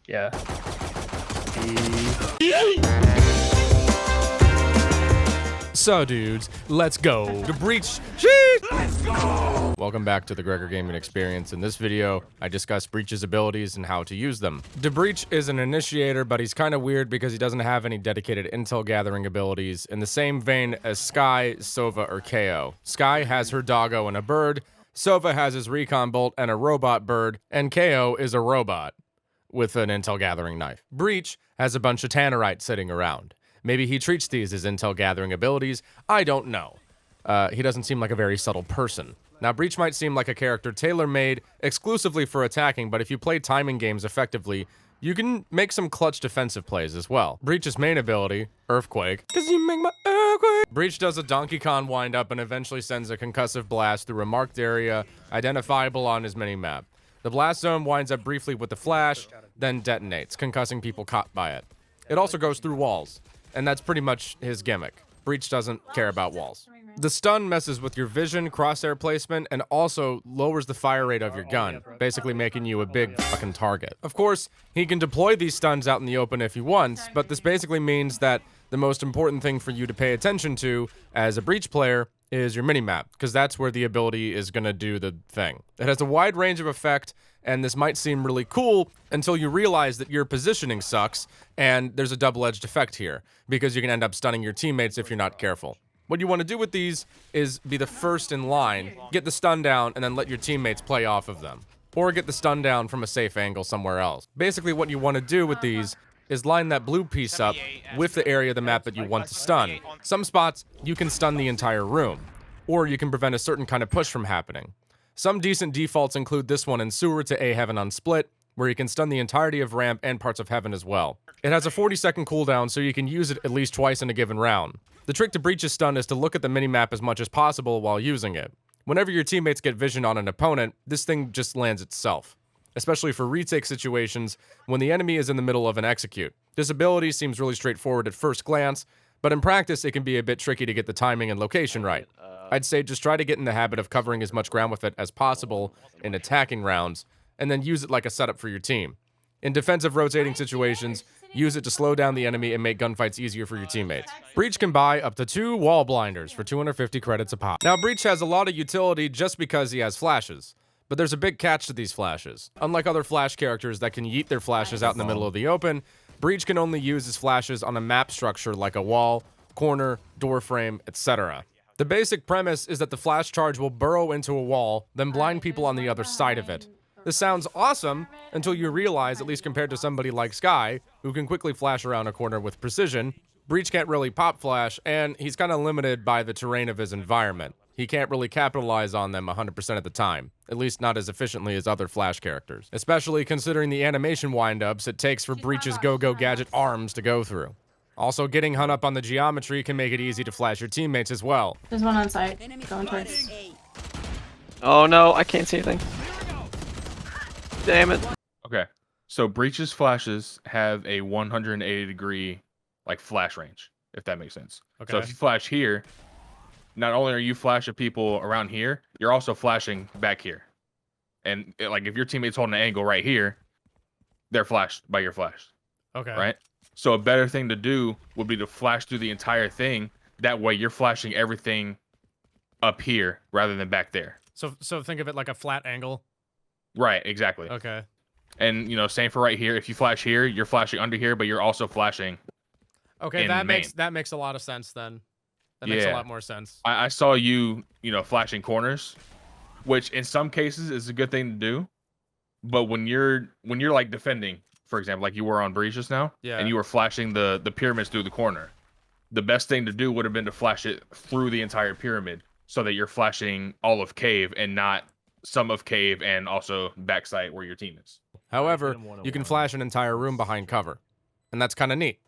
Yeah. So dudes, let's go to Breach. Let's go! Welcome back to the Gregor Gaming Experience. In this video, I discuss Breach's abilities and how to use them. Breach is an initiator, but he's kind of weird because he doesn't have any dedicated intel gathering abilities in the same vein as Skye, Sova, or KO. Skye has her doggo and a bird, Sova has his recon bolt and a robot bird, and KO is a robot with an intel gathering knife. Breach has a bunch of tannerite sitting around. Maybe he treats these as intel gathering abilities, I don't know. He doesn't seem like a very subtle person. Now, Breach might seem like a character tailor-made exclusively for attacking, but if you play timing games effectively, you can make some clutch defensive plays as well. Breach's main ability, EARFQUAKE, 'cause you make my earthquake. Breach does a Donkey Kong wind-up and eventually sends a concussive blast through a marked area identifiable on his mini-map. The blast zone winds up briefly with the flash, then detonates, concussing people caught by it. It also goes through walls, and that's pretty much his gimmick. Breach doesn't care about walls. The stun messes with your vision, crosshair placement, and also lowers the fire rate of your gun, basically making you a big fucking target. Of course, he can deploy these stuns out in the open if he wants, but this basically means that the most important thing for you to pay attention to as a Breach player is your minimap, because that's where the ability is going to do the thing. It has a wide range of effect, and this might seem really cool until you realize that your positioning sucks, and there's a double-edged effect here, because you can end up stunning your teammates if you're not careful. What you want to do with these is be the first in line, get the stun down, and then let your teammates play off of them. Or get the stun down from a safe angle somewhere else. Basically, what you want to do with these is line that blue piece up with the area of the map that you want to stun. Some spots, you can stun the entire room, or you can prevent a certain kind of push from happening. Some decent defaults include this one in Sewer to A Heaven on Split, where you can stun the entirety of Ramp and parts of Heaven as well. It has a 40-second cooldown, so you can use it at least twice in a given round. The trick to Breach's stun is to look at the minimap as much as possible while using it. Whenever your teammates get vision on an opponent, this thing just lands itself, especially for retake situations when the enemy is in the middle of an execute. This ability seems really straightforward at first glance, but in practice it can be a bit tricky to get the timing and location right. I'd say just try to get in the habit of covering as much ground with it as possible in attacking rounds, and then use it like a setup for your team. In defensive rotating situations, use it to slow down the enemy and make gunfights easier for your teammates. Breach can buy up to 2 wall blinders for 250 credits a pop. Now, Breach has a lot of utility just because he has flashes, but there's a big catch to these flashes. Unlike other flash characters that can yeet their flashes out in the middle of the open, Breach can only use his flashes on a map structure like a wall, corner, door frame, etc. The basic premise is that the flash charge will burrow into a wall, then blind people on the other side of it. This sounds awesome until you realize, at least compared to somebody like Skye, who can quickly flash around a corner with precision, Breach can't really pop flash, and he's kind of limited by the terrain of his environment. He can't really capitalize on them 100% of the time, at least not as efficiently as other flash characters, especially considering the animation windups it takes for Breach's go-go gadget arms to go through. Also, getting hung up on the geometry can make it easy to flash your teammates as well. There's one on site, going towards. Oh no, I can't see anything. Damn it. Okay, so Breach's flashes have a 180-degree like flash range, if that makes sense. Okay. So if you flash here, not only are you flashing people around here, you're also flashing back here. And like if your teammate's holding an angle right here, they're flashed by your flash. Okay. Right? So a better thing to do would be to flash through the entire thing. That way you're flashing everything up here rather than back there. So think of it like a flat angle. Right, exactly. Okay. And, you know, same for right here. If you flash here, you're flashing under here, but you're also flashing. Okay, that makes a lot of sense then. That makes a lot more sense. I saw you, you know, flashing corners, which in some cases is a good thing to do. But when you're like defending, for example, like you were on Breach just now, and you were flashing the pyramids through the corner, the best thing to do would have been to flash it through the entire pyramid so that you're flashing all of cave and not some of cave and also backside where your team is. However, you can flash an entire room behind cover, and that's kind of neat.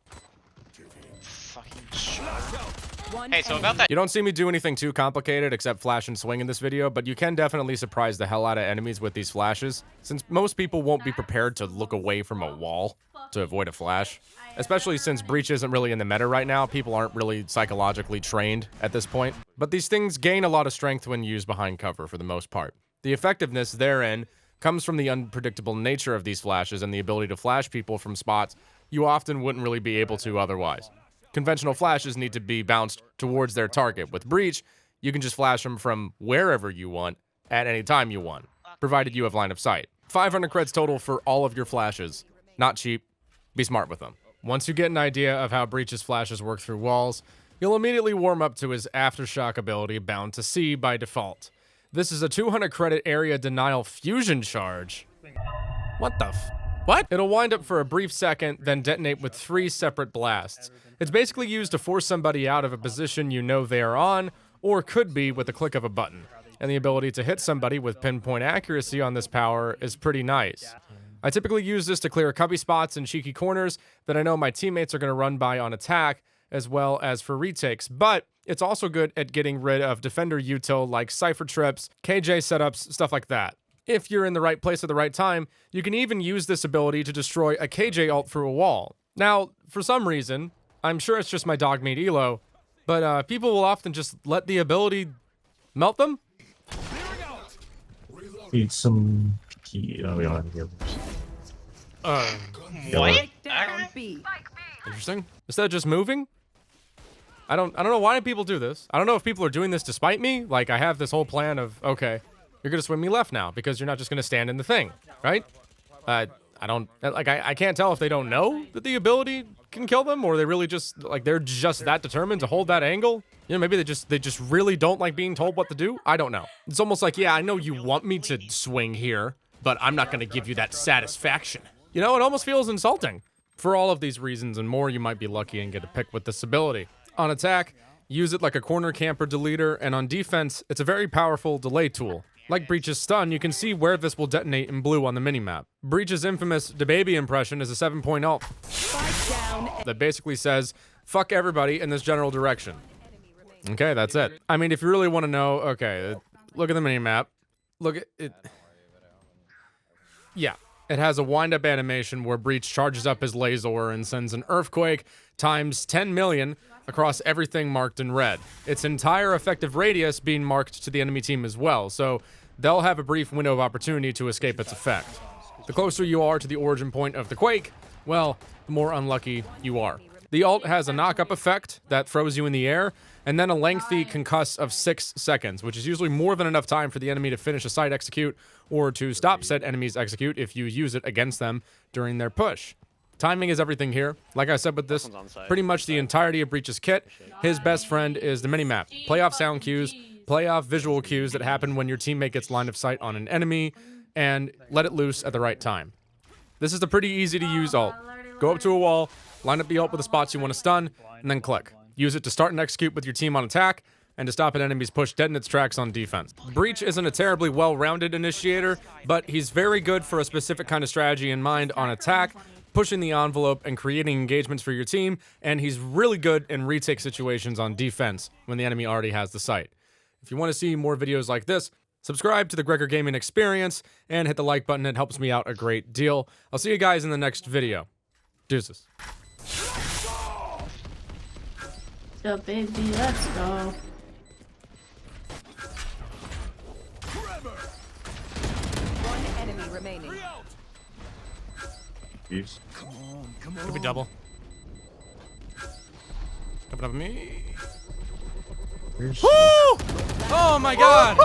Hey, so about that. You don't see me do anything too complicated except flash and swing in this video, but you can definitely surprise the hell out of enemies with these flashes, since most people won't be prepared to look away from a wall to avoid a flash. Especially since Breach isn't really in the meta right now, people aren't really psychologically trained at this point. But these things gain a lot of strength when used behind cover for the most part. The effectiveness therein comes from the unpredictable nature of these flashes and the ability to flash people from spots you often wouldn't really be able to otherwise. Conventional flashes need to be bounced towards their target. With Breach, you can just flash them from wherever you want, at any time you want, provided you have line of sight. 500 creds total for all of your flashes. Not cheap. Be smart with them. Once you get an idea of how Breach's flashes work through walls, you'll immediately warm up to his Aftershock ability, bound to C by default. This is a 200 credit area denial fusion charge. What the what? It'll wind up for a brief second, then detonate with 3 separate blasts. It's basically used to force somebody out of a position you know they are on, or could be with the click of a button. And the ability to hit somebody with pinpoint accuracy on this power is pretty nice. I typically use this to clear cubby spots and cheeky corners that I know my teammates are going to run by on attack, as well as for retakes, but it's also good at getting rid of defender util like Cypher trips, KJ setups, stuff like that. If you're in the right place at the right time, you can even use this ability to destroy a KJ ult through a wall. Now, for some reason, I'm sure it's just my dog meat elo, but people will often just let the ability melt them. Need some What? Interesting. Instead of just moving? I don't know why people do this. I don't know if people are doing this to spite me. Like, I have this whole plan of, okay, you're gonna swing me left now because you're not just gonna stand in the thing, right? I can't tell if they don't know that the ability can kill them, or they really just, like, they're just that determined to hold that angle. You know, maybe they just really don't like being told what to do. I don't know. It's almost like, yeah, I know you want me to swing here, but I'm not gonna give you that satisfaction. You know, it almost feels insulting. For all of these reasons and more, you might be lucky and get a pick with this ability. On attack, use it like a corner camper deleter, and on defense, it's a very powerful delay tool. Like Breach's stun, you can see where this will detonate in blue on the minimap. Breach's infamous DaBaby impression is a 7-point ult that basically says, fuck everybody in this general direction. Okay, that's it. I mean, if you really want to know, okay, look at the minimap. Look at it. Yeah. It has a wind-up animation where Breach charges up his laser and sends an earthquake times 10 million across everything marked in red. Its entire effective radius being marked to the enemy team as well, so they'll have a brief window of opportunity to escape its effect. The closer you are to the origin point of the quake, well, the more unlucky you are. The ult has a knock-up effect that throws you in the air, and then a lengthy concuss of 6 seconds, which is usually more than enough time for the enemy to finish a side execute or to stop said enemy's execute if you use it against them during their push. Timing is everything here. Like I said with this, pretty much the entirety of Breach's kit, his best friend is the minimap. Play off sound cues, play off visual cues that happen when your teammate gets line of sight on an enemy, and let it loose at the right time. This is a pretty easy to use ult. Go up to a wall, line up the ult with the spots you want to stun, and then click. Use it to start and execute with your team on attack, and to stop an enemy's push dead in its tracks on defense. Breach isn't a terribly well-rounded initiator, but he's very good for a specific kind of strategy in mind on attack, pushing the envelope and creating engagements for your team, and he's really good in retake situations on defense when the enemy already has the site. If you want to see more videos like this, subscribe to the Gregor Gaming Experience, and hit the like button. It helps me out a great deal. I'll see you guys in the next video. Deuces. Go, baby, let's go. One enemy remaining. Jeez. Could be double. Coming up with me. Woo! Oh my god!